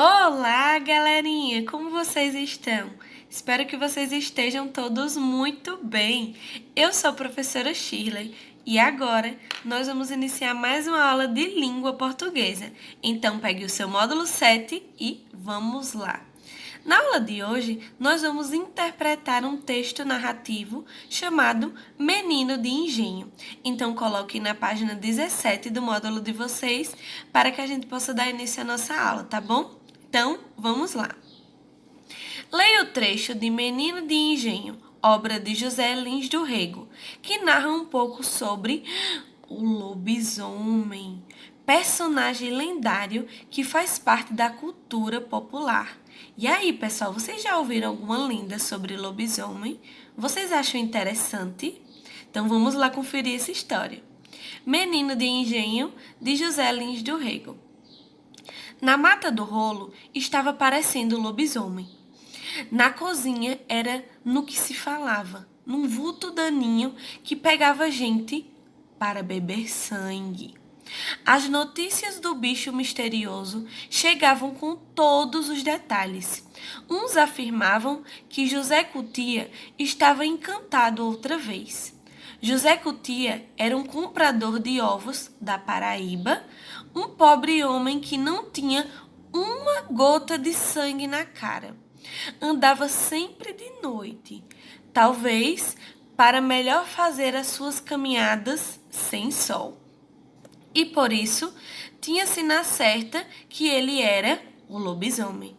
Olá, galerinha! Como vocês estão? Espero que vocês estejam todos muito bem. Eu sou a professora Shirley e agora nós vamos iniciar mais uma aula de língua portuguesa. Então, pegue o seu módulo 7 e vamos lá! Na aula de hoje, nós vamos interpretar um texto narrativo chamado Menino de Engenho. Então, coloque na página 17 do módulo de vocês para que a gente possa dar início à nossa aula, tá bom? Então, vamos lá. Leia o trecho de Menino de Engenho, obra de José Lins do Rego, que narra um pouco sobre o lobisomem, personagem lendário que faz parte da cultura popular. E aí, pessoal, vocês já ouviram alguma lenda sobre lobisomem? Vocês acham interessante? Então vamos lá conferir essa história. Menino de Engenho, de José Lins do Rego. Na mata do rolo estava aparecendo o lobisomem. Na cozinha era no que se falava, num vulto daninho que pegava gente para beber sangue. As notícias do bicho misterioso chegavam com todos os detalhes. Uns afirmavam que José Cutia estava encantado outra vez. José Cutia era um comprador de ovos da Paraíba, um pobre homem que não tinha uma gota de sangue na cara. Andava sempre de noite, talvez para melhor fazer as suas caminhadas sem sol. E por isso, tinha-se na certa que ele era o lobisomem.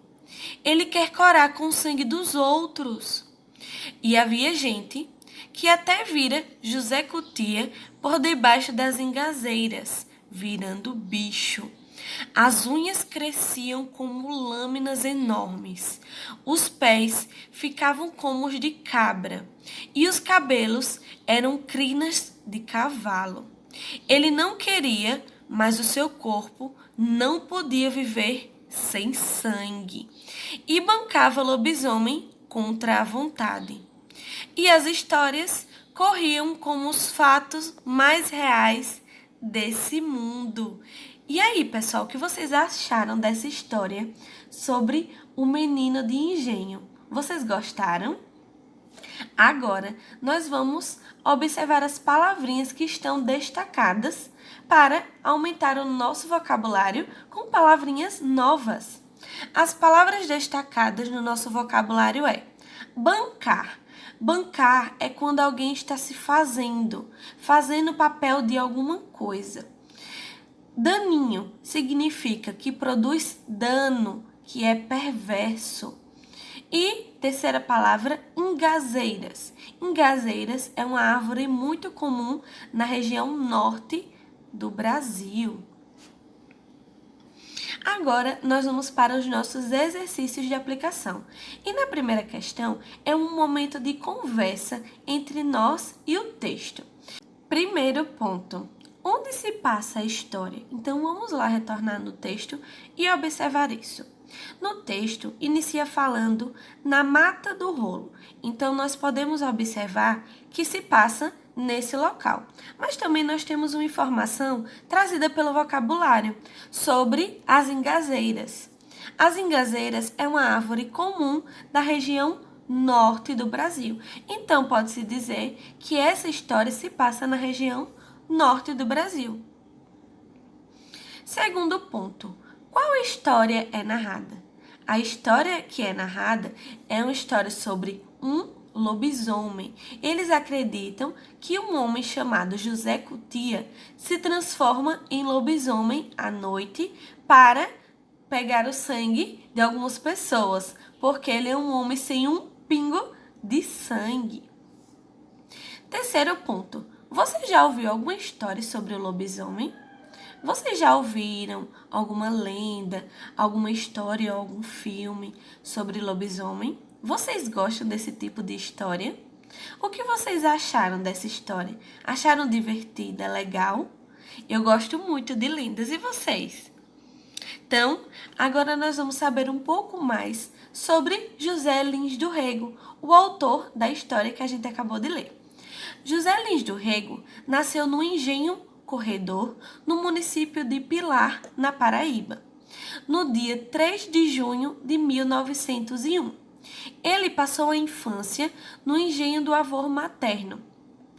Ele quer corar com o sangue dos outros. E havia gente que até vira José Cutia por debaixo das engazeiras, virando bicho. As unhas cresciam como lâminas enormes. Os pés ficavam como os de cabra. E os cabelos eram crinas de cavalo. Ele não queria, mas o seu corpo não podia viver sem sangue. E bancava lobisomem contra a vontade. E as histórias corriam como os fatos mais reais desse mundo. E aí, pessoal, o que vocês acharam dessa história sobre o menino de engenho? Vocês gostaram? Agora, nós vamos observar as palavrinhas que estão destacadas para aumentar o nosso vocabulário com palavrinhas novas. As palavras destacadas no nosso vocabulário é bancar. Bancar é quando alguém está se fazendo o papel de alguma coisa. Daninho significa que produz dano, que é perverso. E terceira palavra, engazeiras. Engazeiras é uma árvore muito comum na região norte do Brasil. Agora, nós vamos para os nossos exercícios de aplicação. E na primeira questão, é um momento de conversa entre nós e o texto. Primeiro ponto. Onde se passa a história? Então, vamos lá retornar no texto e observar isso. No texto, inicia falando na mata do rolo. Então, nós podemos observar que se passa nesse local. Mas também nós temos uma informação trazida pelo vocabulário sobre as engazeiras. As engazeiras é uma árvore comum da região norte do Brasil. Então, pode-se dizer que essa história se passa na região norte do Brasil. Segundo ponto. Qual história é narrada? A história que é narrada é uma história sobre um lobisomem. Eles acreditam que um homem chamado José Cutia se transforma em lobisomem à noite para pegar o sangue de algumas pessoas, porque ele é um homem sem um pingo de sangue. Terceiro ponto. Você já ouviu alguma história sobre o lobisomem? Vocês já ouviram alguma lenda, alguma história ou algum filme sobre lobisomem? Vocês gostam desse tipo de história? O que vocês acharam dessa história? Acharam divertida, legal? Eu gosto muito de lendas, e vocês? Então, agora nós vamos saber um pouco mais sobre José Lins do Rego, o autor da história que a gente acabou de ler. José Lins do Rego nasceu no Engenho Corredor, no município de Pilar, na Paraíba. no dia 3 de junho de 1901. Ele passou a infância no engenho do avô materno.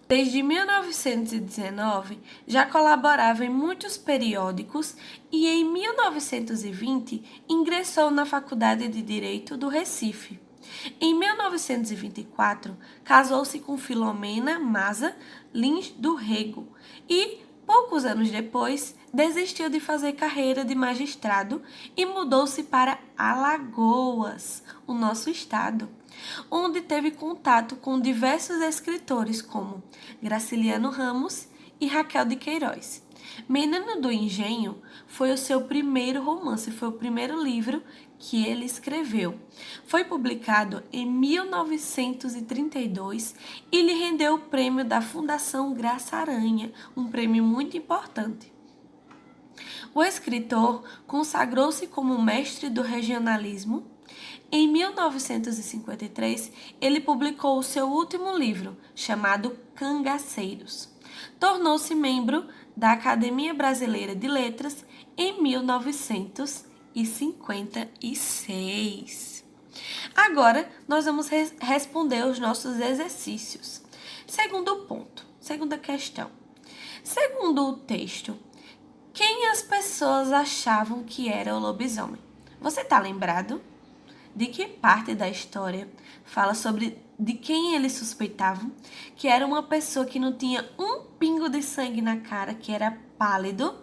Desde 1919, já colaborava em muitos periódicos e, em 1920, ingressou na Faculdade de Direito do Recife. Em 1924, casou-se com Filomena Maza Lins do Rego e, poucos anos depois, desistiu de fazer carreira de magistrado e mudou-se para Alagoas, o nosso estado, onde teve contato com diversos escritores como Graciliano Ramos e Raquel de Queiroz. Menino do Engenho foi o seu primeiro romance, foi o primeiro livro que ele escreveu. Foi publicado em 1932 e lhe rendeu o prêmio da Fundação Graça Aranha, um prêmio muito importante. O escritor consagrou-se como mestre do regionalismo. Em 1953, ele publicou o seu último livro, chamado Cangaceiros. Tornou-se membro da Academia Brasileira de Letras em 1956. Agora, nós vamos responder os nossos exercícios. Segundo ponto, segunda questão. Segundo o texto, quem as pessoas achavam que era o lobisomem? Você está lembrado? De que parte da história fala sobre de quem eles suspeitavam? Que era uma pessoa que não tinha um pingo de sangue na cara, que era pálido.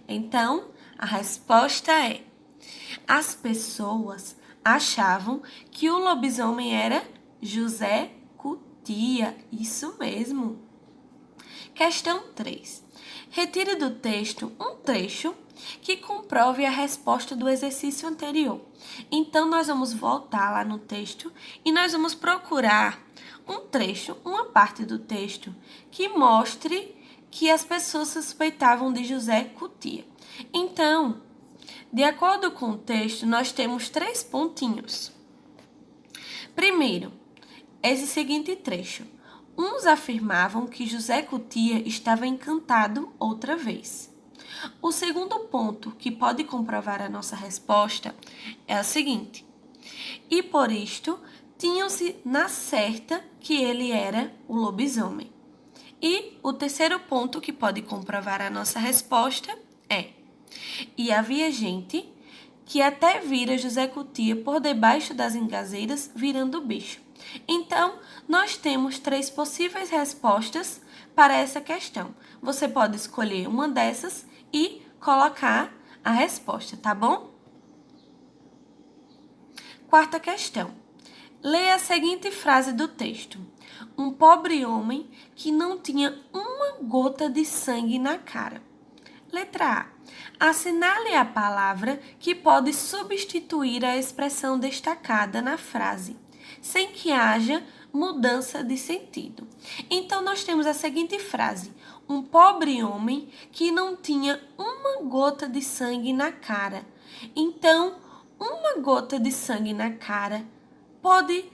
Então, a resposta é: as pessoas achavam que o lobisomem era José Cutia. Isso mesmo. Questão 3. Retire do texto um trecho que comprove a resposta do exercício anterior. Então, nós vamos voltar lá no texto e nós vamos procurar um trecho, uma parte do texto, que mostre que as pessoas suspeitavam de José Cutia. Então, de acordo com o texto, nós temos 3 pontinhos. Primeiro, esse seguinte trecho. Uns afirmavam que José Cutia estava encantado outra vez. O segundo ponto que pode comprovar a nossa resposta é o seguinte: e por isto tinham-se na certa que ele era o lobisomem. E o terceiro ponto que pode comprovar a nossa resposta é: e havia gente que até vira José Cutia por debaixo das engazeiras virando bicho. Então, nós temos 3 possíveis respostas para essa questão. Você pode escolher uma dessas e colocar a resposta, tá bom? Quarta questão. Leia a seguinte frase do texto. Um pobre homem que não tinha uma gota de sangue na cara. Letra A. Assinale a palavra que pode substituir a expressão destacada na frase, sem que haja mudança de sentido. Então, nós temos a seguinte frase: um pobre homem que não tinha uma gota de sangue na cara. Então, uma gota de sangue na cara pode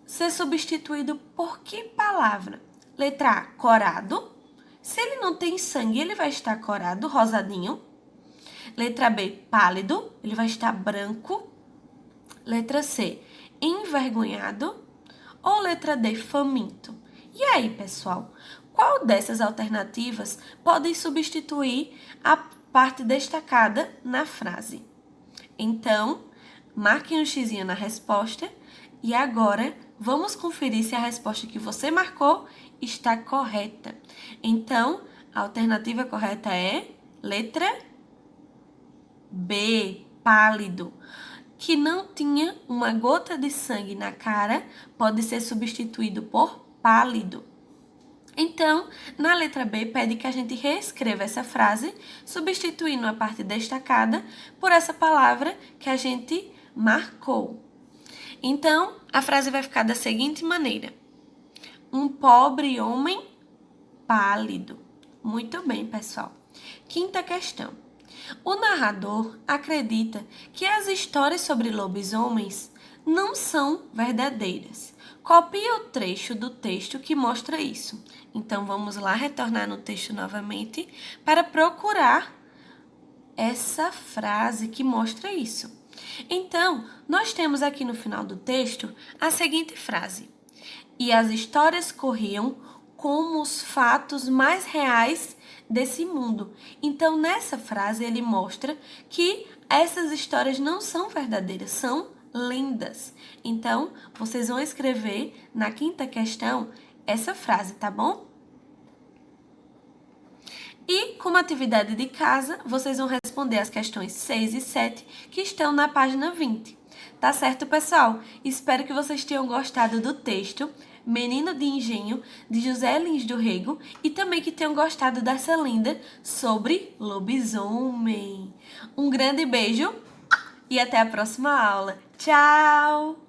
ser substituído por que palavra? Letra A, corado. Se ele não tem sangue, ele vai estar corado, rosadinho. Letra B, pálido. Ele vai estar branco. Letra C, envergonhado. Ou letra D, faminto. E aí, pessoal? Qual dessas alternativas pode substituir a parte destacada na frase? Então, marquem um xizinho na resposta. E agora, vamos conferir se a resposta que você marcou está correta. Então, a alternativa correta é letra B, pálido. Que não tinha uma gota de sangue na cara pode ser substituído por pálido. Então, na letra B, pede que a gente reescreva essa frase, substituindo a parte destacada por essa palavra que a gente marcou. Então, a frase vai ficar da seguinte maneira: um pobre homem pálido. Muito bem, pessoal. Quinta questão. O narrador acredita que as histórias sobre lobisomens não são verdadeiras. Copie o trecho do texto que mostra isso. Então, vamos lá retornar no texto novamente para procurar essa frase que mostra isso. Então, nós temos aqui no final do texto a seguinte frase: e as histórias corriam como os fatos mais reais desse mundo. Então, nessa frase, ele mostra que essas histórias não são verdadeiras, são lendas. Então, vocês vão escrever na quinta questão essa frase, tá bom? E, como atividade de casa, vocês vão responder as questões 6 e 7, que estão na página 20. Tá certo, pessoal? Espero que vocês tenham gostado do texto Menino de Engenho, de José Lins do Rego, e também que tenham gostado dessa lenda sobre lobisomem. Um grande beijo e até a próxima aula. Tchau!